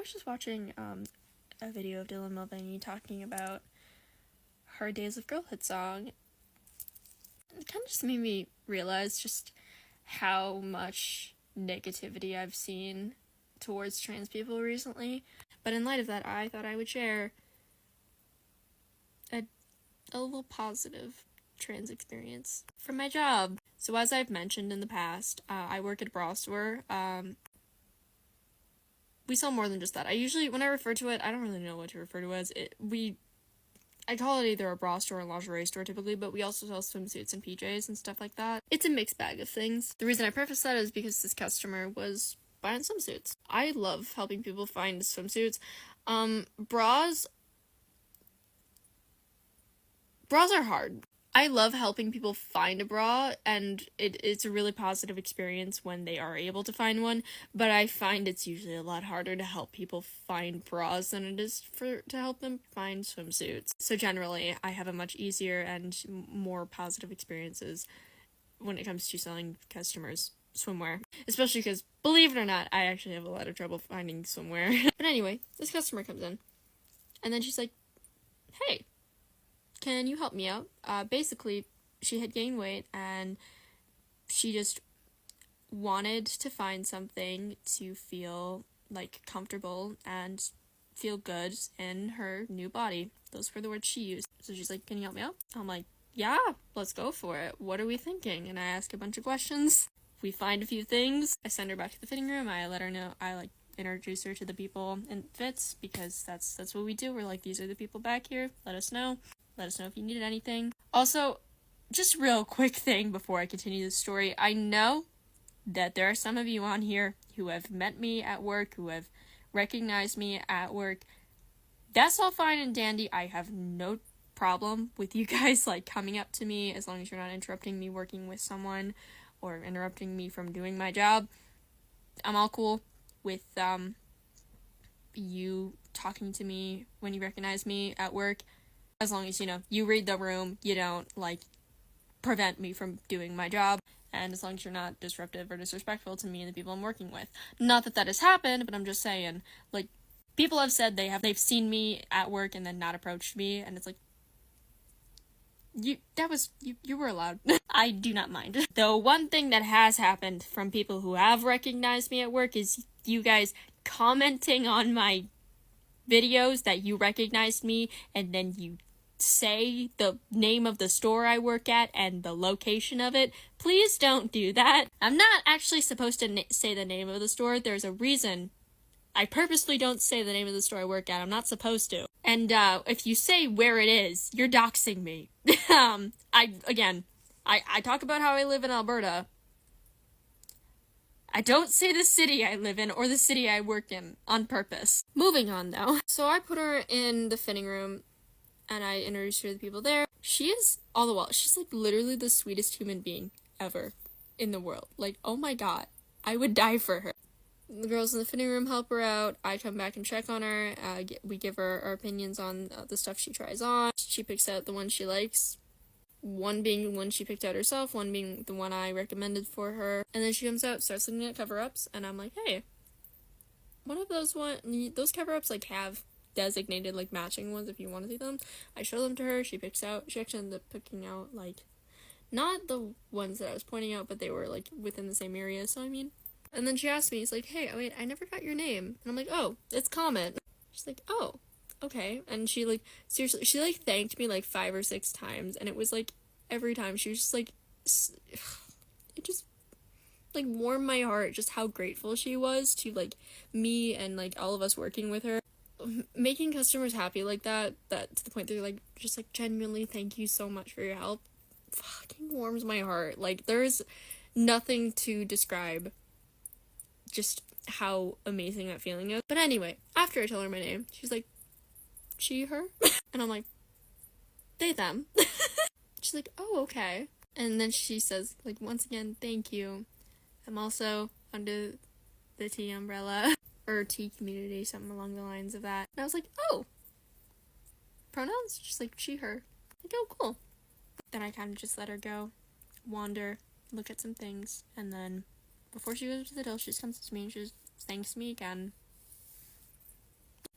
was just watching a video of Dylan Mulvaney talking about her Days of Girlhood song. It kind of just made me realize just how much negativity I've seen towards trans people recently. But in light of that, I thought I would share a little positive trans experience from my job. So as I've mentioned in the past, I work at a bra store. We sell more than just that. I usually, when I refer to it, I don't really know what to refer to as. I call it either a bra store or lingerie store typically, but we also sell swimsuits and PJs and stuff like that. It's a mixed bag of things. The reason I preface that is because this customer was buying swimsuits. I love helping people find swimsuits. Bras are hard. I love helping people find a bra, and it's a really positive experience when they are able to find one, but I find it's usually a lot harder to help people find bras than it is to help them find swimsuits. So generally, I have a much easier and more positive experiences when it comes to selling customers swimwear. Especially because, believe it or not, I actually have a lot of trouble finding swimwear. But anyway, this customer comes in, and then she's like, hey, can you help me out? Basically, she had gained weight, and she just wanted to find something to feel, like, comfortable and feel good in her new body. Those were the words she used. So she's like, can you help me out? I'm like, yeah, let's go for it. What are we thinking? And I ask a bunch of questions. We find a few things. I send her back to the fitting room. I let her know. I, introduce her to the people in fits, because that's what we do. We're like, these are the people back here. Let us know. Let us know if you needed anything. Also, just real quick thing before I continue the story. I know that there are some of you on here who have met me at work, who have recognized me at work. That's all fine and dandy. I have no problem with you guys, coming up to me, as long as you're not interrupting me working with someone or interrupting me from doing my job. I'm all cool with, you talking to me when you recognize me at work. As long as, you read the room, you don't, prevent me from doing my job, and as long as you're not disruptive or disrespectful to me and the people I'm working with. Not that has happened, but I'm just saying, people have said they've seen me at work and then not approached me, and it's you were allowed. I do not mind. The one thing that has happened from people who have recognized me at work is you guys commenting on my videos that you recognized me, and then you say the name of the store I work at and the location of it. Please don't do that. I'm not actually supposed to say the name of the store. There's a reason I purposely don't say the name of the store I work at. I'm not supposed to. And if you say where it is, you're doxing me. I talk about how I live in Alberta. I don't say the city I live in or the city I work in on purpose. Moving on, though. So I put her in the fitting room, and I introduced her to the people there. She is, all the while, she's, literally the sweetest human being ever in the world. Oh my god. I would die for her. The girls in the fitting room help her out. I come back and check on her. We give her our opinions on the stuff she tries on. She picks out the one she likes. One being the one she picked out herself, one being the one I recommended for her. And then she comes out, starts looking at cover-ups, and I'm like, hey, one of those cover-ups, have designated, matching ones if you want to see them. I show them to her, she actually ended up picking out, not the ones that I was pointing out, but they were, within the same area, so And then she asked me, he's like, hey, wait, I never got your name. And I'm like, oh, it's Comet. She's like, oh, okay. And she, seriously, she, thanked me, 5 or 6 times, and it was, every time she was just, it just, warmed my heart just how grateful she was to, me and, all of us working with her. Making customers happy like that to the point they're, just, genuinely thank you so much for your help, fucking warms my heart. There's nothing to describe just how amazing that feeling is. But anyway, after I tell her my name, she's like, she, her? And I'm like, they, them. She's like, oh, okay. And then she says, once again, thank you. I'm also under the T umbrella, or T community, something along the lines of that. And I was like, oh, pronouns? She's like, she, her. Oh, cool. Then I kind of just let her go, wander, look at some things, and then before she goes to the door, she just comes to me and she just thanks me again.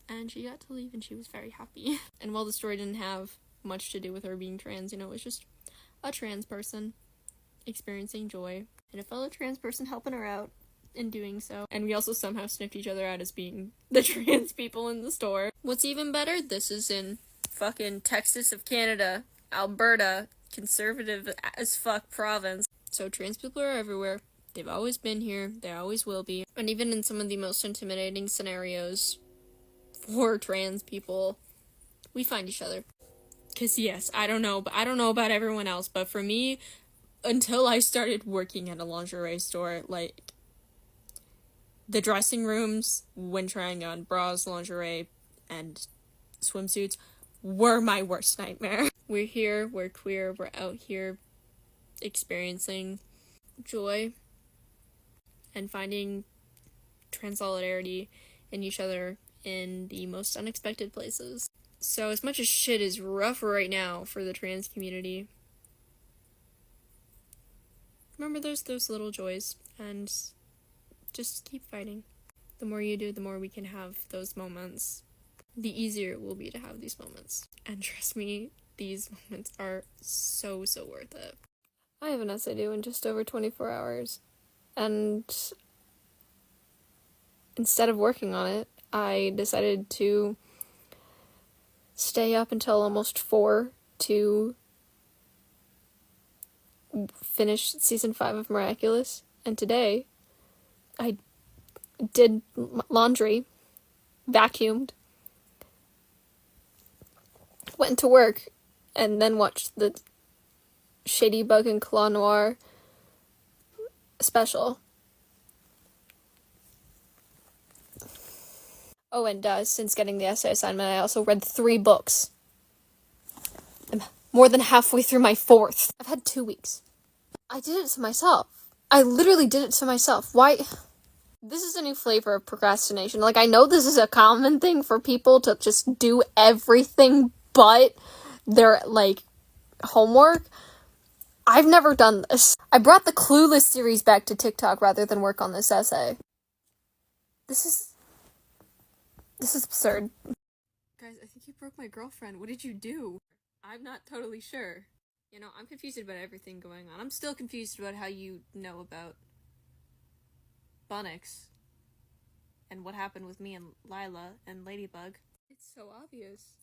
and she got to leave, and she was very happy. And while the story didn't have much to do with her being trans, you know, it was just a trans person experiencing joy, and a fellow trans person helping her out in doing so. And we also somehow sniffed each other out as being the trans people in the store. What's even better, this is in fucking Texas of Canada, Alberta, conservative as fuck province. So trans people are everywhere. They've always been here. They always will be. And even in some of the most intimidating scenarios for trans people, we find each other. Cause yes, I don't know about everyone else, but for me, until I started working at a lingerie store, like, the dressing rooms when trying on bras, lingerie, and swimsuits were my worst nightmare. We're here, we're queer, we're out here experiencing joy and finding trans solidarity in each other in the most unexpected places. So as much as shit is rough right now for the trans community, remember those little joys and just keep fighting. The more you do, the more we can have those moments. The easier it will be to have these moments. And trust me, these moments are so worth it. I have an essay due in just over 24 hours. And instead of working on it, I decided to stay up until almost 4 to finish season 5 of Miraculous. And today, I did laundry, vacuumed, went to work, and then watched the Shady Bug and Claw Noir special. Oh, and since getting the essay assignment, I also read 3 books. I'm more than halfway through my 4th. I've had 2 weeks. I did it to myself. I literally did it to myself. Why? This is a new flavor of procrastination. Like, I know this is a common thing for people to just do everything but their, like, homework. I've never done this. I brought the Clueless series back to TikTok rather than work on this essay. This is absurd. Guys, I think you broke my girlfriend. What did you do? I'm not totally sure. You know, I'm confused about everything going on. I'm still confused about how you know about Bunnix and what happened with me and Lila and Ladybug. It's so obvious.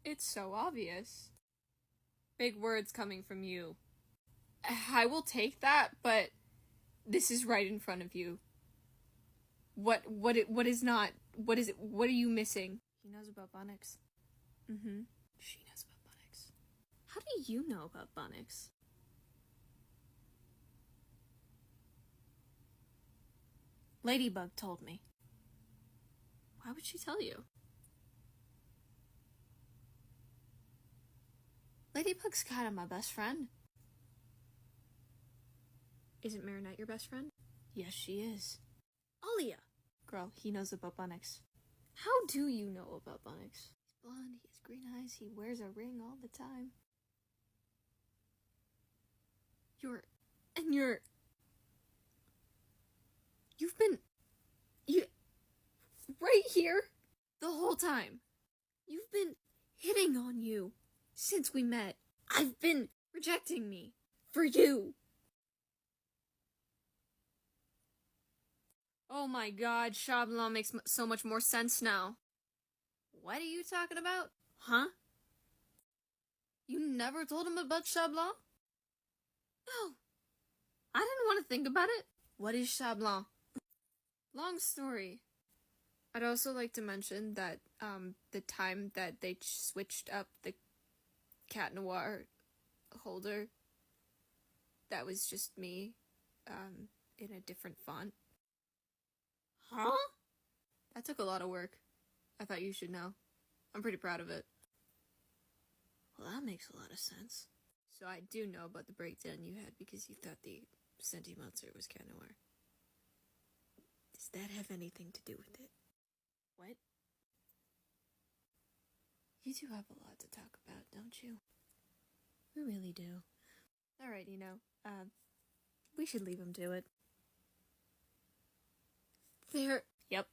It's so obvious. Big words coming from you. I will take that, but this is right in front of you. What is not? What is it? What are you missing? He knows about Bunnix. She knows about Bunnix. How do you know about Bunnix? Ladybug told me. Why would she tell you? Ladybug's kind of my best friend. Isn't Marinette your best friend? Yes, she is. Alia! Girl, he knows about Bunnix. How do you know about Bunnix? He's blonde, he has green eyes, he wears a ring all the time. You right here the whole time. You've been hitting on you since we met. I've been rejecting me for you. Oh my god, Shyamalan makes so much more sense now. What are you talking about? Huh? You never told him about Shyamalan? No. I didn't want to think about it. What is Shyamalan? Long story. I'd also like to mention that the time that they switched up the Cat Noir holder, that was just me in a different font. Huh? That took a lot of work. I thought you should know. I'm pretty proud of it. Well, that makes a lot of sense. So I do know about the breakdown you had because you thought the Senti monster was Cat Noir. Does that have anything to do with it? What? You two have a lot to talk about, don't you? We really do. Alright, we should leave him to it. There. Yep.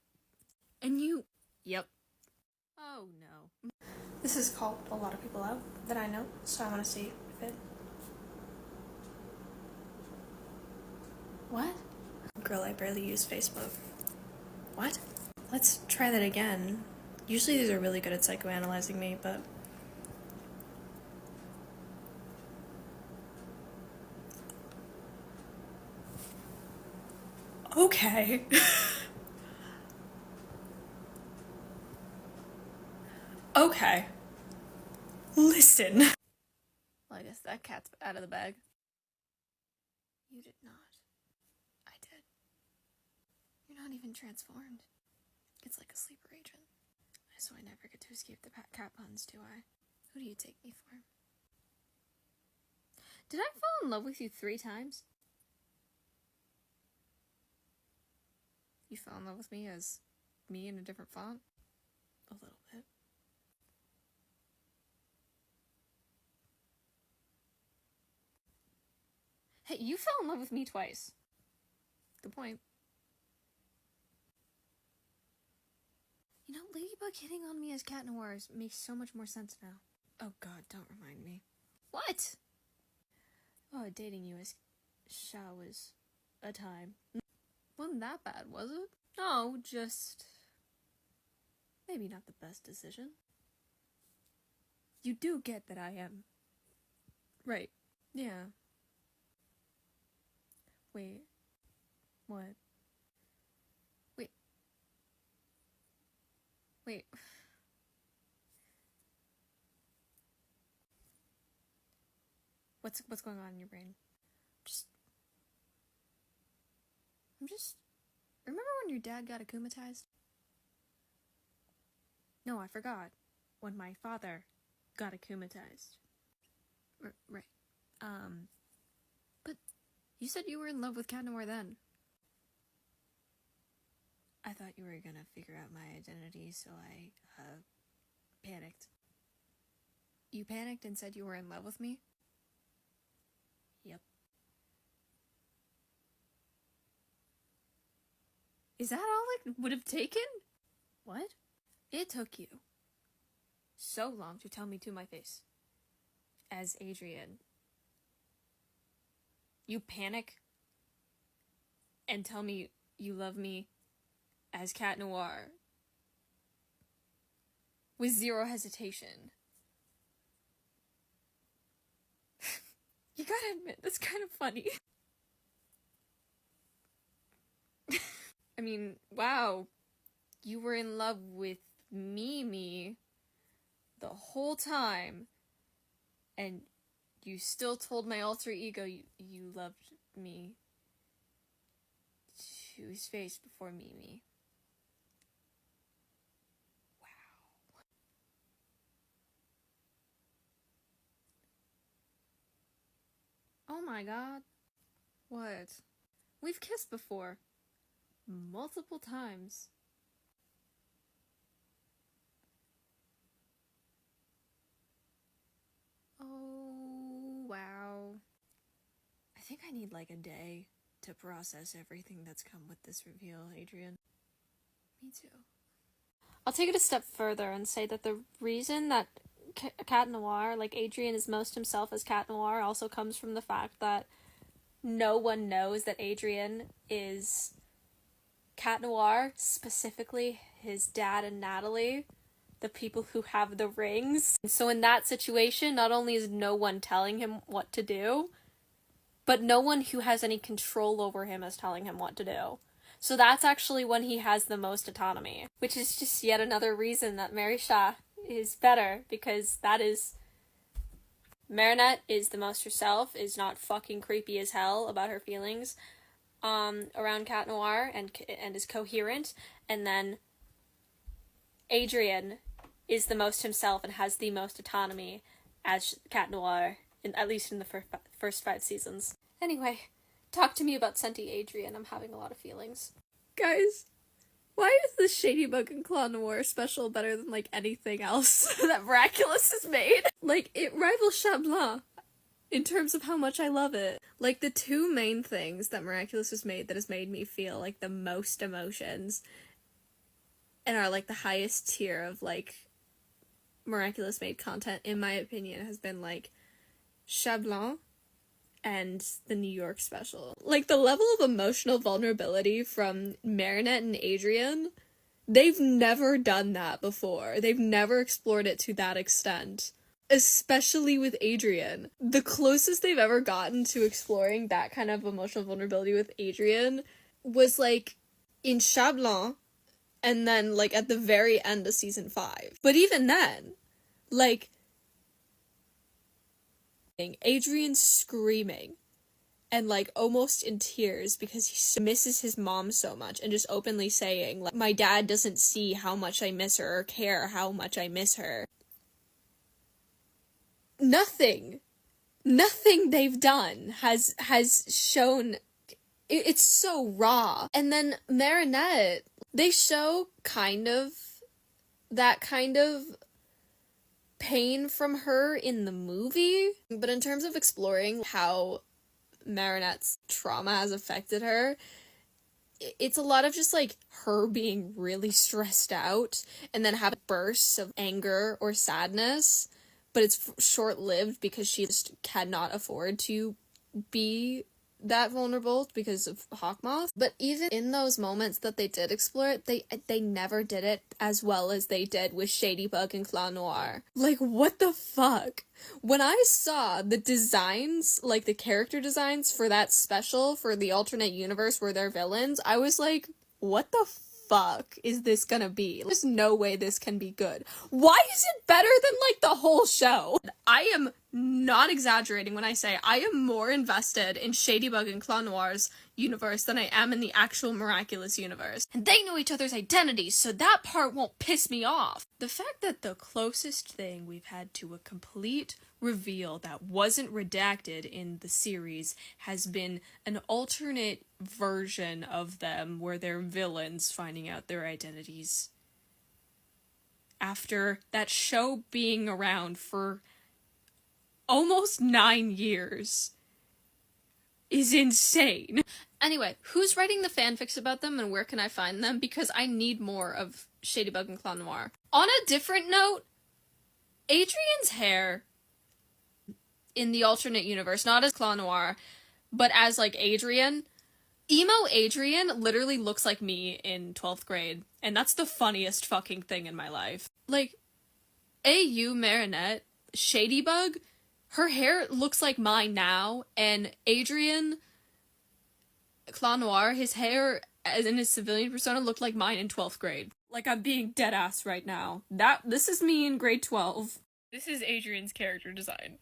And you. Yep. Oh no. This has called a lot of people out that I know, so I want to see if it... What? Girl, I barely use Facebook. What? Let's try that again. Usually these are really good at psychoanalyzing me, but... Okay. Okay. Listen. Well, I guess that cat's out of the bag. You did not. I did. You're not even transformed. It's like a sleeper agent. So I never get to escape the cat puns, do I? Who do you take me for? Did I fall in love with you 3 times? You fell in love with me as me in a different font? A little bit. Hey, you fell in love with me twice. Good point. You know, Ladybug hitting on me as Cat Noir makes so much more sense now. Oh god, don't remind me. What? Oh, dating you as Sha was a time. Wasn't that bad, was it? No, just... maybe not the best decision. You do get that I am... right. Yeah. Wait. What? Wait. What's going on in your brain? I'm just... Remember when your dad got akumatized? No, I forgot. When my father got akumatized. Right. But you said you were in love with Cat Noir then. I thought you were gonna figure out my identity, so I, panicked. You panicked and said you were in love with me? Yep. Is that all it would have taken? What? It took you so long to tell me to my face. As Adrian. You panic and tell me you love me as Cat Noir with zero hesitation. You gotta admit, that's kind of funny. I mean, wow. You were in love with Mimi the whole time, and you still told my alter ego you loved me to his face before Mimi. Wow. Oh my god. What? We've kissed before. Multiple times. Oh, wow. I think I need like a day to process everything that's come with this reveal, Adrian. Me too. I'll take it a step further and say that the reason that Cat Noir, like Adrian is most himself as Cat Noir, also comes from the fact that no one knows that Adrian is Cat Noir, specifically his dad and Natalie, the people who have the rings. So in that situation, not only is no one telling him what to do, but no one who has any control over him is telling him what to do. So that's actually when he has the most autonomy, which is just yet another reason that Mary Shah is better, because that is... Marinette is the most herself, is not fucking creepy as hell about her feelings around Cat Noir, and is coherent, and then Adrian is the most himself and has the most autonomy as Cat Noir, at least in the first 5 seasons. Anyway, talk to me about Senti Adrian. I'm having a lot of feelings. Guys, why is the Shady Bug and Claw Noir special better than, like, anything else that Miraculous has made? Like, it rivals Chat Blanc in terms of how much I love it. Like, the 2 main things that Miraculous has made that has made me feel, like, the most emotions and are, like, the highest tier of, like, Miraculous made content, in my opinion, has been, like, Chat Blanc and the New York special. Like, the level of emotional vulnerability from Marinette and Adrian, they've never done that before. They've never explored it to that extent. Especially with Adrian. The closest they've ever gotten to exploring that kind of emotional vulnerability with Adrian was, like, in Chat Blanc, and then, like, at the very end of season 5. But even then, like, Adrian screaming and, like, almost in tears because he misses his mom so much, and just openly saying, like, my dad doesn't see how much I miss her or care how much I miss her. Nothing they've done has shown. It's so raw. And then Marinette, they show kind of that kind of pain from her in the movie, but in terms of exploring how Marinette's trauma has affected her, it's a lot of just, like, her being really stressed out and then have bursts of anger or sadness, but it's short-lived because she just cannot afford to be that vulnerable because of Hawkmoth. But even in those moments that they did explore it, they never did it as well as they did with Shadybug and Clown Noir. Like, what the fuck? When I saw the designs, like the character designs for that special for the alternate universe where they're villains, I was like, what the fuck is this gonna be? There's no way this can be good. Why is it better than, like, the whole show? I am not exaggerating when I say I am more invested in Shadybug and Clown Noir's universe than I am in the actual Miraculous universe. And they know each other's identities, so that part won't piss me off. The fact that the closest thing we've had to a complete reveal that wasn't redacted in the series has been an alternate version of them where they're villains finding out their identities after that show being around for almost 9 years is insane. Anyway, who's writing the fanfics about them and where can I find them? Because I need more of Shadybug and Clown Noir. On a different note, Adrian's hair in the alternate universe, not as Clown Noir, but as, like, Adrian, emo Adrian literally looks like me in 12th grade, and that's the funniest fucking thing in my life. Like, AU Marinette, Shadybug, her hair looks like mine now, and Adrian, Clown Noir, his hair as in his civilian persona looked like mine in 12th grade. Like, I'm being dead ass right now. This is me in grade 12. This is Adrian's character design.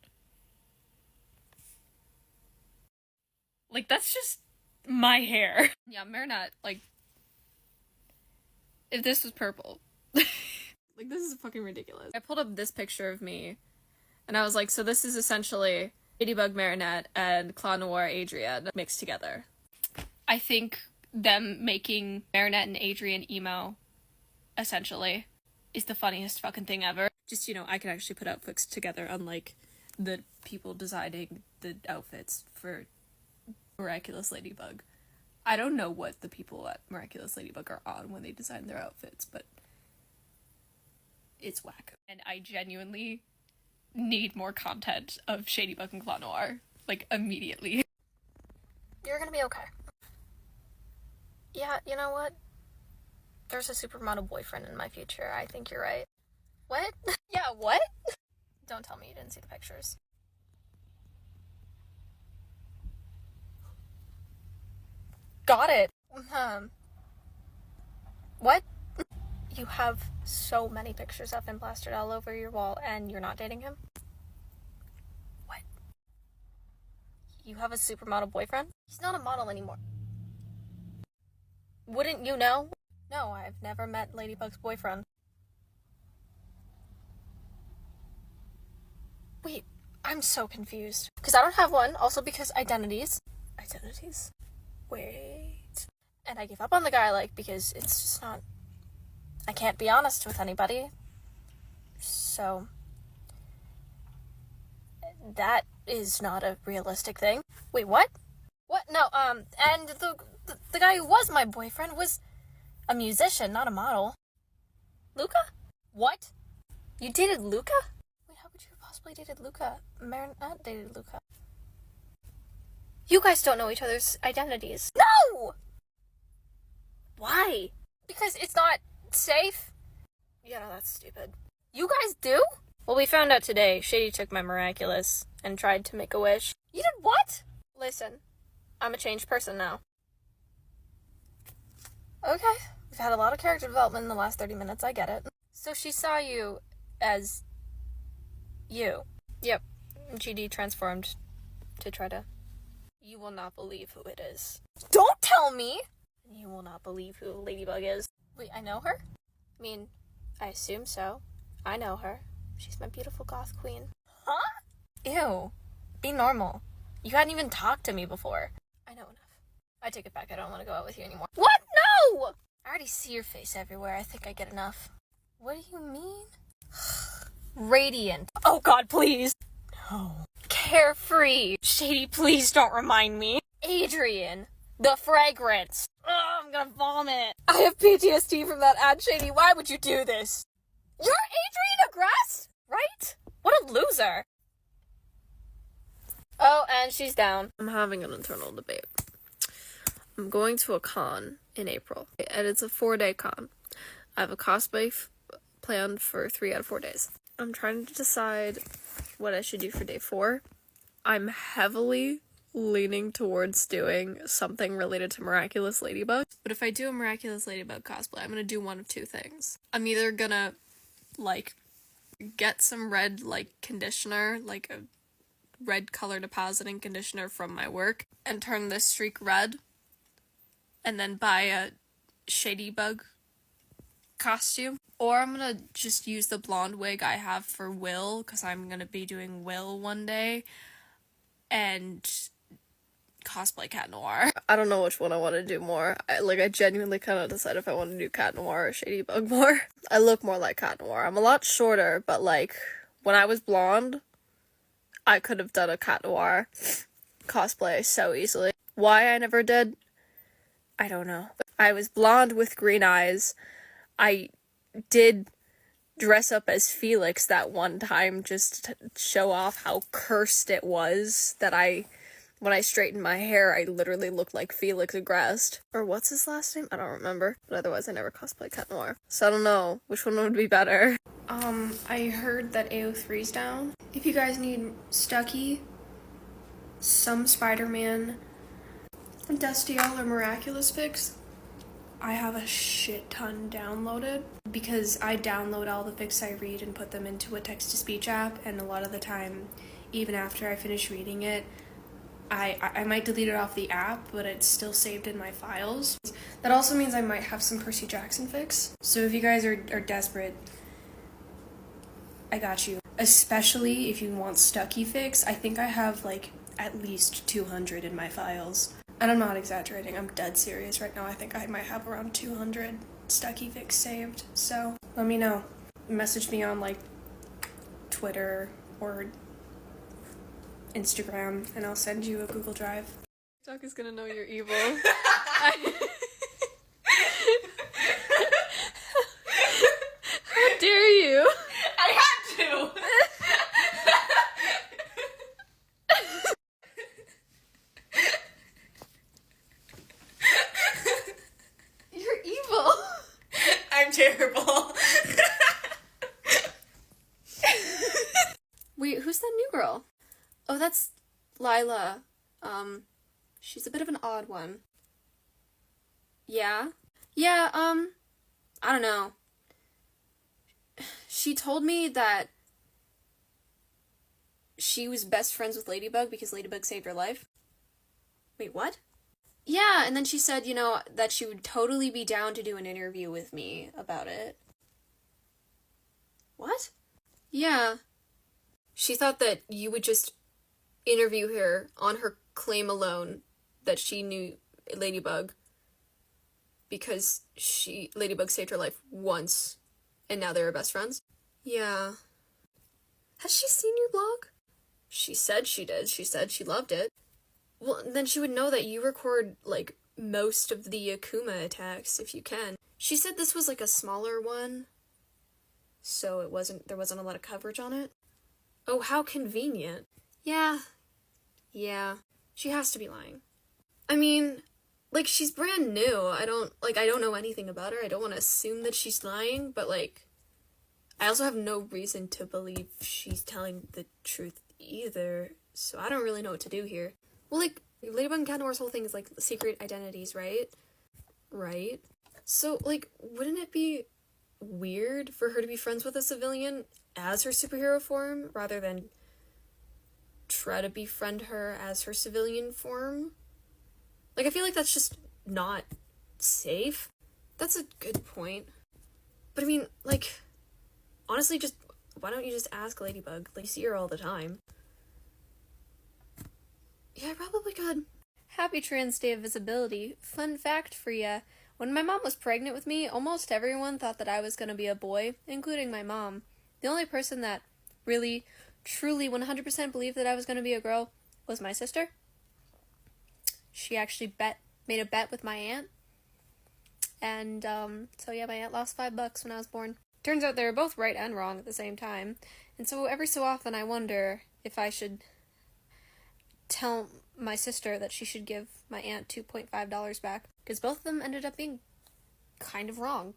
Like, that's just my hair. Yeah, Marinette, like, if this was purple. Like, this is fucking ridiculous. I pulled up this picture of me, and I was like, so this is essentially Ladybug Marinette and Clown Noir Adrian mixed together. I think them making Marinette and Adrian emo, essentially, is the funniest fucking thing ever. Just, you know, I can actually put outfits together, unlike the people designing the outfits for Miraculous Ladybug. I don't know what the people at Miraculous Ladybug are on when they design their outfits, but it's whack. And I genuinely need more content of Shadybug and Clown Noir, like, immediately. You're gonna be okay. Yeah, you know what? There's a supermodel boyfriend in my future. I think you're right. What? Yeah, what? Don't tell me you didn't see the pictures. Got it. What? You have so many pictures of him plastered all over your wall, and you're not dating him? What? You have a supermodel boyfriend? He's not a model anymore. Wouldn't you know? No, I've never met Ladybug's boyfriend. Wait, I'm so confused. Because I don't have one, also because identities. Identities? Wait. And I give up on the guy I like because it's just not... I can't be honest with anybody. So... that is not a realistic thing. Wait, what? What? No, and the guy who was my boyfriend was a musician, not a model. Luca? What? You dated Luca? Wait, how could you have possibly dated Luca? Not dated Luca. You guys don't know each other's identities. No! Why? Because it's not safe. Yeah, no, that's stupid. You guys do? Well, we found out today Shady took my miraculous and tried to make a wish. You did what? Listen, I'm a changed person now. Okay, we've had a lot of character development in the last 30 minutes, I get it. So she saw you as you. Yep, GD transformed to try to... You will not believe who it is. Don't tell me! You will not believe who Ladybug is. Wait, I know her? I mean, I assume so. I know her. She's my beautiful goth queen. Huh? Ew. Be normal. You hadn't even talked to me before. I know enough. I take it back. I don't want to go out with you anymore. What? No! I already see your face everywhere. I think I get enough. What do you mean? Radiant. Oh god, please! No. Carefree. Shady, please don't remind me. Adrian. The fragrance. Oh, I'm gonna vomit. I have PTSD from that ad, Shady. Why would you do this? You're Adrian Agrest, right? What a loser. Oh, and she's down. I'm having an internal debate. I'm going to a con in April, and it's a 4-day con. I have a cosplay planned for 3 out of 4 days. I'm trying to decide what I should do for day 4. I'm heavily leaning towards doing something related to Miraculous Ladybug. But if I do a Miraculous Ladybug cosplay, I'm gonna do one of 2 things. I'm either gonna, get some red, conditioner, a red color depositing conditioner from my work, and turn this streak red, and then buy a Shady Bug costume. Or I'm gonna just use the blonde wig I have for Will, because I'm gonna be doing Will one day, and cosplay Cat Noir. I don't know which one I want to do more. I genuinely cannot decide if I want to do Cat Noir or Shady Bug more. I look more like Cat Noir. I'm a lot shorter, but when I was blonde, I could have done a Cat Noir cosplay so easily. Why I never did, I don't know. I was blonde with green eyes. I did dress up as Felix that one time just to show off how cursed it was that when I straightened my hair, I literally looked like Felix Agrest. Or what's his last name? I don't remember. But otherwise, I never cosplayed Cat Noir. So I don't know which one would be better. I heard that AO3's down. If you guys need Stucky, some Spider-Man, Destiel, or Miraculous fics, I have a shit ton downloaded. Because I download all the fics I read and put them into a text-to-speech app, and a lot of the time, even after I finish reading it, I might delete it off the app, but it's still saved in my files. That also means I might have some Percy Jackson fics. So if you guys are desperate, I got you. Especially if you want Stucky fics, I think I have at least 200 in my files. And I'm not exaggerating, I'm dead serious right now. I think I might have around 200 Stucky fics saved. So let me know. Message me on Twitter or Instagram, and I'll send you a Google Drive. TikTok is gonna know you're evil. How dare you? I had to! You're evil. I'm terrible. Wait, who's that new girl? Oh, that's Lila. She's a bit of an odd one. Yeah? Yeah, I don't know. She told me that she was best friends with Ladybug because Ladybug saved her life. Wait, what? Yeah, and then she said, that she would totally be down to do an interview with me about it. What? Yeah. She thought that you would just interview her on her claim alone that she knew Ladybug because Ladybug saved her life once and now they're best friends. Yeah. Has she seen your blog? She said she did. She said she loved it. Well, then she would know that you record, most of the Akuma attacks, if you can. She said this was, a smaller one. so there wasn't a lot of coverage on it. Oh, how convenient. Yeah, she has to be lying. I mean, like, she's brand new. I don't know anything about her. I don't want to assume that she's lying, but, like, I also have no reason to believe she's telling the truth either, so I don't really know what to do here. Well, like, Ladybug and Cat Noir's whole thing is, like, secret identities, right? Right? So, like, wouldn't it be weird for her to be friends with a civilian as her superhero form, rather than try to befriend her as her civilian form? Like, I feel like that's just not safe. That's a good point. But I mean, like, honestly, just, why don't you just ask Ladybug? Like, you see her all the time. Yeah, I probably could. Happy Trans Day of Visibility. Fun fact for ya. When my mom was pregnant with me, almost everyone thought that I was gonna be a boy, including my mom. The only person that really, truly, 100% believed that I was gonna be a girl was my sister. She actually made a bet with my aunt. And, so yeah, my aunt lost $5 when I was born. Turns out they were both right and wrong at the same time. And so every so often I wonder if I should tell my sister that she should give my aunt $2.5 back. Because both of them ended up being kind of wrong.